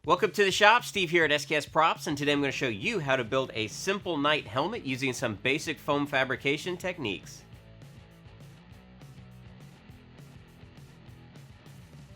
Welcome to the shop. Steve here at SKS Props, and today I'm going to show you how to build a simple knight helmet using some basic foam fabrication techniques.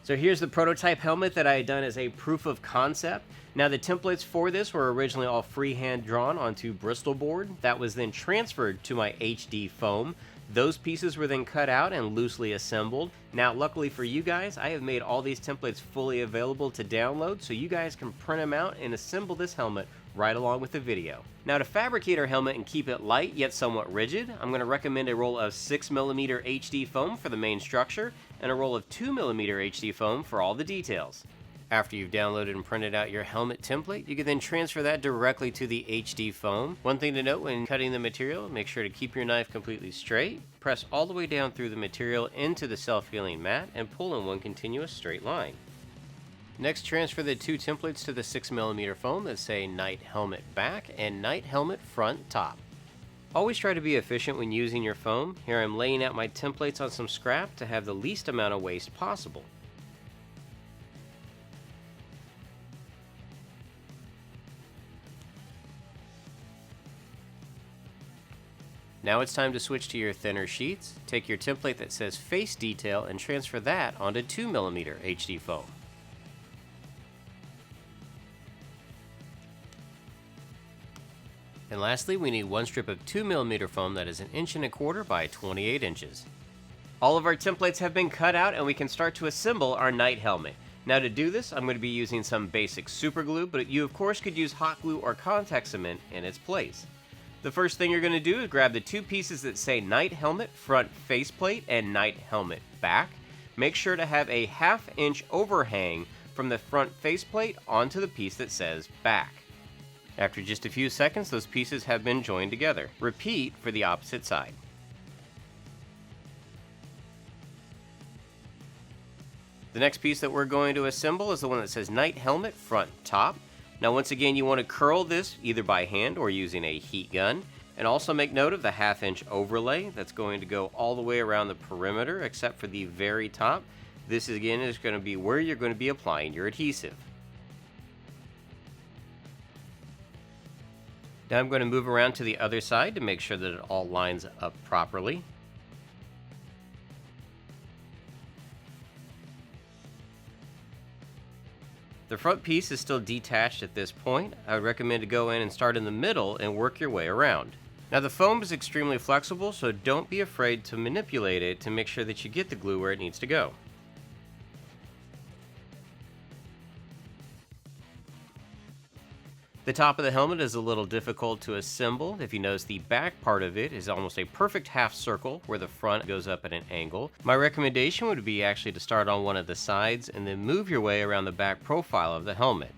So here's the prototype helmet that I had done as a proof of concept. Now the templates for this were originally all freehand drawn onto Bristol board. That was then transferred to my HD foam. Those pieces were then cut out and loosely assembled. Now luckily for you guys, I have made all these templates fully available to download, so you guys can print them out and assemble this helmet right along with the video. Now to fabricate our helmet and keep it light yet somewhat rigid, I'm going to recommend a roll of 6mm HD foam for the main structure and a roll of 2mm HD foam for all the details. After you've downloaded and printed out your helmet template, you can then transfer that directly to the HD foam. One thing to note when cutting the material, make sure to keep your knife completely straight, press all the way down through the material into the self-healing mat, and pull in one continuous straight line. Next, transfer the two templates to the 6mm foam that say Knight Helmet Back and Knight Helmet Front Top. Always try to be efficient when using your foam. Here I'm laying out my templates on some scrap to have the least amount of waste possible. Now it's time to switch to your thinner sheets. Take your template that says Face Detail and transfer that onto 2mm HD foam. And lastly, we need one strip of 2mm foam that is 1 1/4 inches by 28 inches. All of our templates have been cut out and we can start to assemble our knight helmet. Now to do this, I'm going to be using some basic super glue, but you of course could use hot glue or contact cement in its place. The first thing you're going to do is grab the two pieces that say Knight Helmet Front Faceplate and Knight Helmet Back. Make sure to have a 1/2 inch overhang from the front faceplate onto the piece that says Back. After just a few seconds, those pieces have been joined together. Repeat for the opposite side. The next piece that we're going to assemble is the one that says Knight Helmet Front Top. Now once again, you want to curl this either by hand or using a heat gun, and also make note of the 1/2 inch overlay that's going to go all the way around the perimeter except for the very top. This again is going to be where you're going to be applying your adhesive. Now I'm going to move around to the other side to make sure that it all lines up properly. The front piece is still detached at this point. I would recommend to go in and start in the middle and work your way around. Now the foam is extremely flexible, so don't be afraid to manipulate it to make sure that you get the glue where it needs to go. The top of the helmet is a little difficult to assemble. If you notice, the back part of it is almost a perfect half circle where the front goes up at an angle. My recommendation would be actually to start on one of the sides and then move your way around the back profile of the helmet.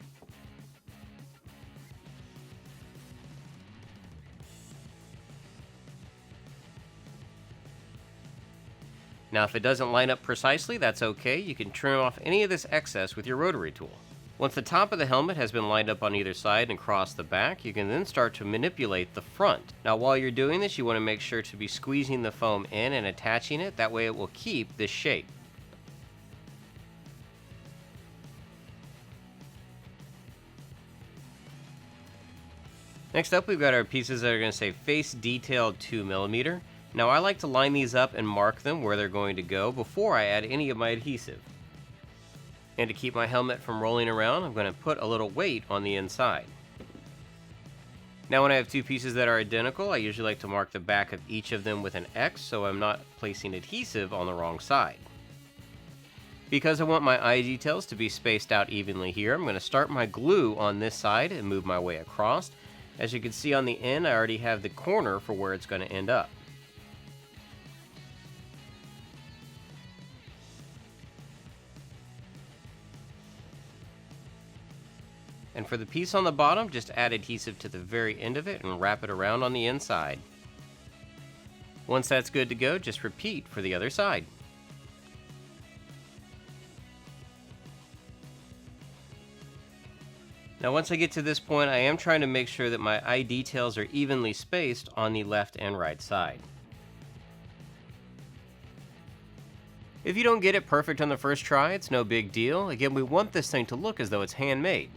Now if it doesn't line up precisely, that's okay. You can trim off any of this excess with your rotary tool. Once the top of the helmet has been lined up on either side and across the back, you can then start to manipulate the front. Now while you're doing this, you want to make sure to be squeezing the foam in and attaching it. That way it will keep this shape. Next up, we've got our pieces that are going to say Face Detail 2mm. Now I like to line these up and mark them where they're going to go before I add any of my adhesive. And to keep my helmet from rolling around, I'm going to put a little weight on the inside. Now when I have two pieces that are identical, I usually like to mark the back of each of them with an X so I'm not placing adhesive on the wrong side. Because I want my eye details to be spaced out evenly here, I'm going to start my glue on this side and move my way across. As you can see on the end, I already have the corner for where it's going to end up. And for the piece on the bottom, just add adhesive to the very end of it and wrap it around on the inside. Once that's good to go, just repeat for the other side. Now once I get to this point, I am trying to make sure that my eye details are evenly spaced on the left and right side. If you don't get it perfect on the first try, it's no big deal. Again, we want this thing to look as though it's handmade.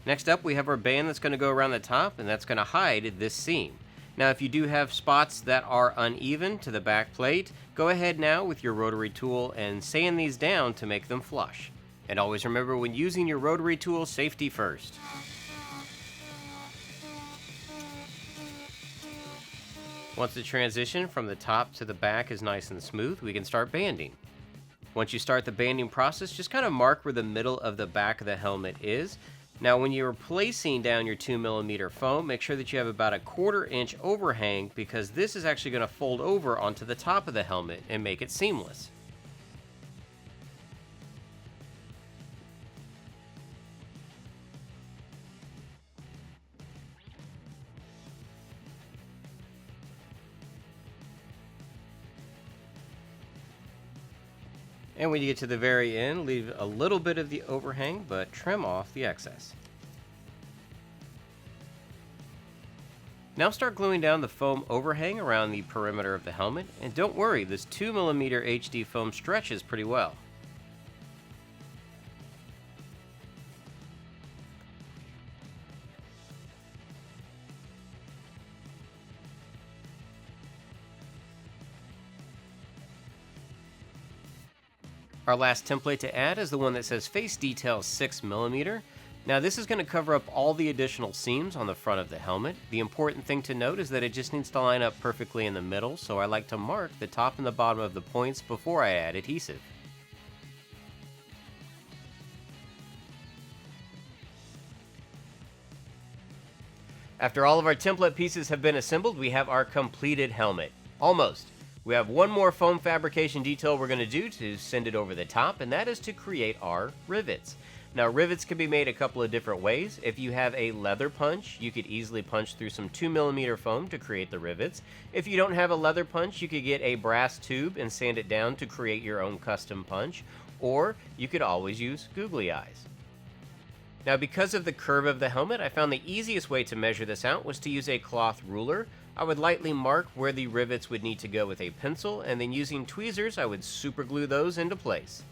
Next up, we have our band that's going to go around the top, and that's going to hide this seam. Now, if you do have spots that are uneven to the back plate, go ahead now with your rotary tool and sand these down to make them flush. And always remember, when using your rotary tool, safety first. Once the transition from the top to the back is nice and smooth, we can start banding. Once you start the banding process, just kind of mark where the middle of the back of the helmet is. Now, when you're placing down your 2mm foam, make sure that you have about a 1/4 inch overhang, because this is actually going to fold over onto the top of the helmet and make it seamless. And when you get to the very end, leave a little bit of the overhang, but trim off the excess. Now start gluing down the foam overhang around the perimeter of the helmet, and don't worry, this 2mm HD foam stretches pretty well. Our last template to add is the one that says Face Detail 6mm. Now this is going to cover up all the additional seams on the front of the helmet. The important thing to note is that it just needs to line up perfectly in the middle, so I like to mark the top and the bottom of the points before I add adhesive. After all of our template pieces have been assembled, we have our completed helmet. Almost. We have one more foam fabrication detail we're going to do to send it over the top, and that is to create our rivets. Now, rivets can be made a couple of different ways. If you have a leather punch, you could easily punch through some 2mm foam to create the rivets. If you don't have a leather punch, you could get a brass tube and sand it down to create your own custom punch, or you could always use googly eyes. Now, because of the curve of the helmet, I found the easiest way to measure this out was to use a cloth ruler. I would lightly mark where the rivets would need to go with a pencil, and then using tweezers, I would super glue those into place.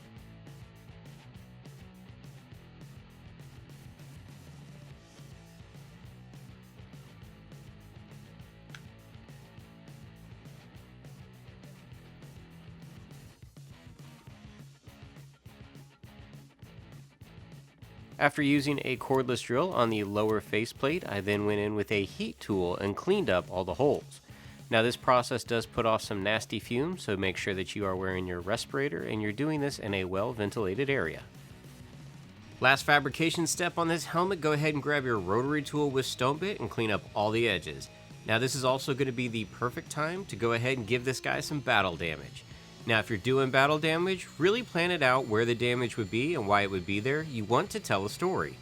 After using a cordless drill on the lower faceplate, I then went in with a heat tool and cleaned up all the holes. Now this process does put off some nasty fumes, so make sure that you are wearing your respirator and you're doing this in a well-ventilated area. Last fabrication step on this helmet, go ahead and grab your rotary tool with stone bit and clean up all the edges. Now this is also going to be the perfect time to go ahead and give this guy some battle damage. Now, if you're doing battle damage, really plan it out where the damage would be and why it would be there. You want to tell a story.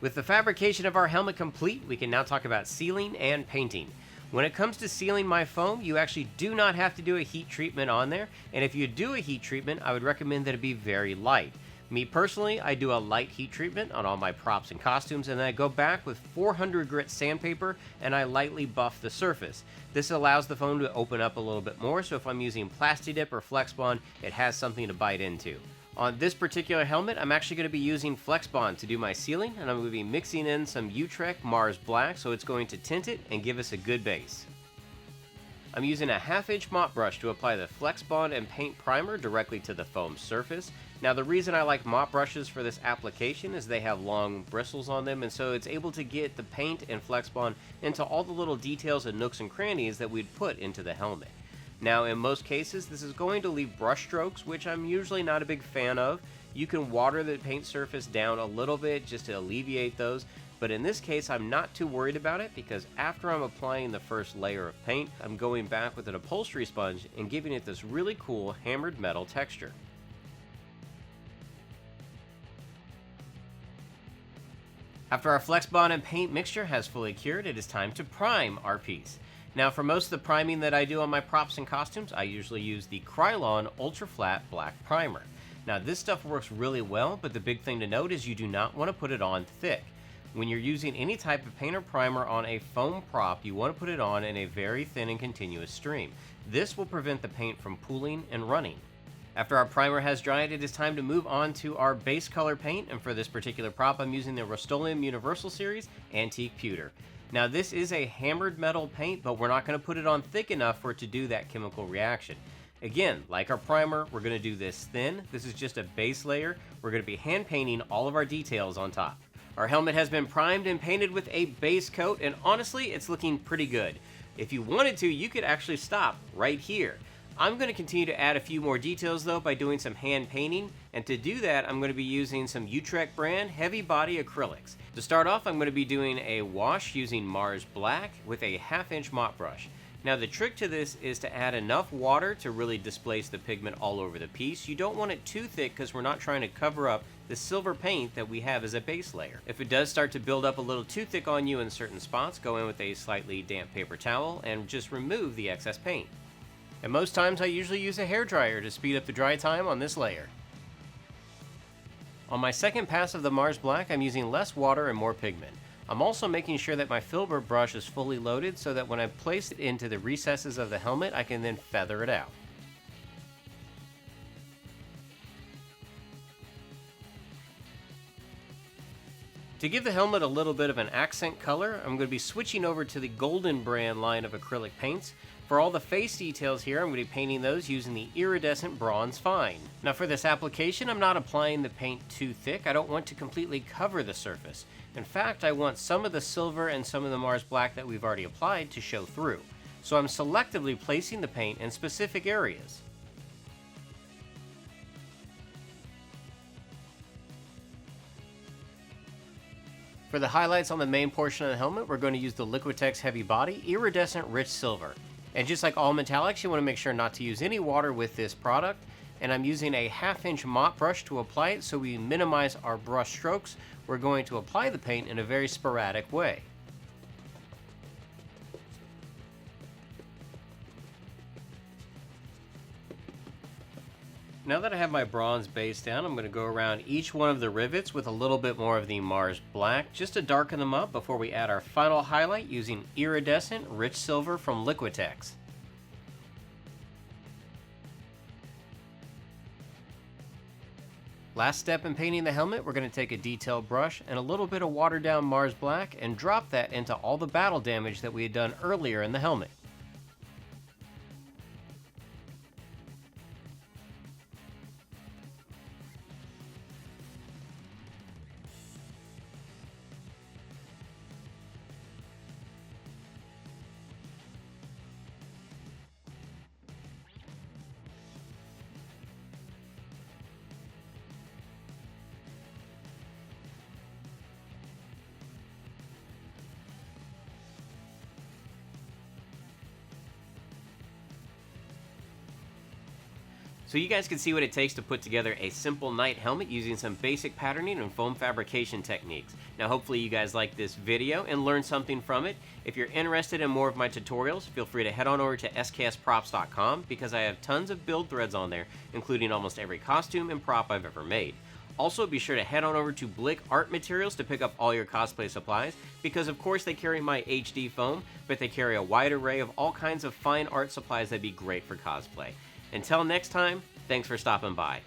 With the fabrication of our helmet complete, we can now talk about sealing and painting. When it comes to sealing my foam, you actually do not have to do a heat treatment on there, and if you do a heat treatment, I would recommend that it be very light. Me personally, I do a light heat treatment on all my props and costumes, and then I go back with 400 grit sandpaper and I lightly buff the surface. This allows the foam to open up a little bit more, so if I'm using Plasti Dip or Flex Bond, it has something to bite into. On this particular helmet, I'm actually going to be using Flex Bond to do my sealing, and I'm going to be mixing in some Utrecht Mars Black, so it's going to tint it and give us a good base. I'm using a 1/2 inch mop brush to apply the Flex Bond and paint primer directly to the foam surface. Now the reason I like mop brushes for this application is they have long bristles on them, and so it's able to get the paint and Flex Bond into all the little details and nooks and crannies that we'd put into the helmet. Now in most cases this is going to leave brush strokes, which I'm usually not a big fan of. You can water the paint surface down a little bit just to alleviate those, but in this case I'm not too worried about it, because after I'm applying the first layer of paint, I'm going back with an upholstery sponge and giving it this really cool hammered metal texture. After our Flex Bond and paint mixture has fully cured, it is time to prime our piece. Now, for most of the priming that I do on my props and costumes, I usually use the Krylon Ultra Flat Black Primer. Now, this stuff works really well, but the big thing to note is you do not want to put it on thick. When you're using any type of paint or primer on a foam prop, you want to put it on in a very thin and continuous stream. This will prevent the paint from pooling and running. After our primer has dried, it is time to move on to our base color paint, and for this particular prop, I'm using the Rust-Oleum Universal Series Antique Pewter. Now, this is a hammered metal paint, but we're not going to put it on thick enough for it to do that chemical reaction. Again, like our primer, we're going to do this thin. This is just a base layer. We're going to be hand painting all of our details on top. Our helmet has been primed and painted with a base coat, and honestly, it's looking pretty good. If you wanted to, you could actually stop right here. I'm going to continue to add a few more details though by doing some hand painting, and to do that I'm going to be using some Utrecht brand heavy body acrylics. To start off, I'm going to be doing a wash using Mars Black with a 1/2 inch mop brush. Now, the trick to this is to add enough water to really displace the pigment all over the piece. You don't want it too thick because we're not trying to cover up the silver paint that we have as a base layer. If it does start to build up a little too thick on you in certain spots, go in with a slightly damp paper towel and just remove the excess paint. And most times I usually use a hairdryer to speed up the dry time on this layer. On my second pass of the Mars Black, I'm using less water and more pigment. I'm also making sure that my filbert brush is fully loaded so that when I place it into the recesses of the helmet, I can then feather it out. To give the helmet a little bit of an accent color, I'm going to be switching over to the Golden brand line of acrylic paints. For all the face details here, I'm going to be painting those using the Iridescent Bronze Fine. Now, for this application, I'm not applying the paint too thick. I don't want to completely cover the surface. In fact, I want some of the silver and some of the Mars Black that we've already applied to show through. So I'm selectively placing the paint in specific areas. For the highlights on the main portion of the helmet, we're going to use the Liquitex Heavy Body Iridescent Rich Silver. And just like all metallics, you want to make sure not to use any water with this product. And I'm using a 1/2 inch mop brush to apply it so we minimize our brush strokes. We're going to apply the paint in a very sporadic way. Now that I have my bronze base down, I'm going to go around each one of the rivets with a little bit more of the Mars Black just to darken them up before we add our final highlight using Iridescent Rich Silver from Liquitex. Last step in painting the helmet, we're going to take a detail brush and a little bit of watered down Mars Black and drop that into all the battle damage that we had done earlier in the helmet. So you guys can see what it takes to put together a simple knight helmet using some basic patterning and foam fabrication techniques. Now hopefully you guys like this video and learned something from it. If you're interested in more of my tutorials, feel free to head on over to sksprops.com because I have tons of build threads on there, including almost every costume and prop I've ever made. Also, be sure to head on over to Blick Art Materials to pick up all your cosplay supplies, because of course they carry my HD foam, but they carry a wide array of all kinds of fine art supplies that'd be great for cosplay. Until next time, thanks for stopping by.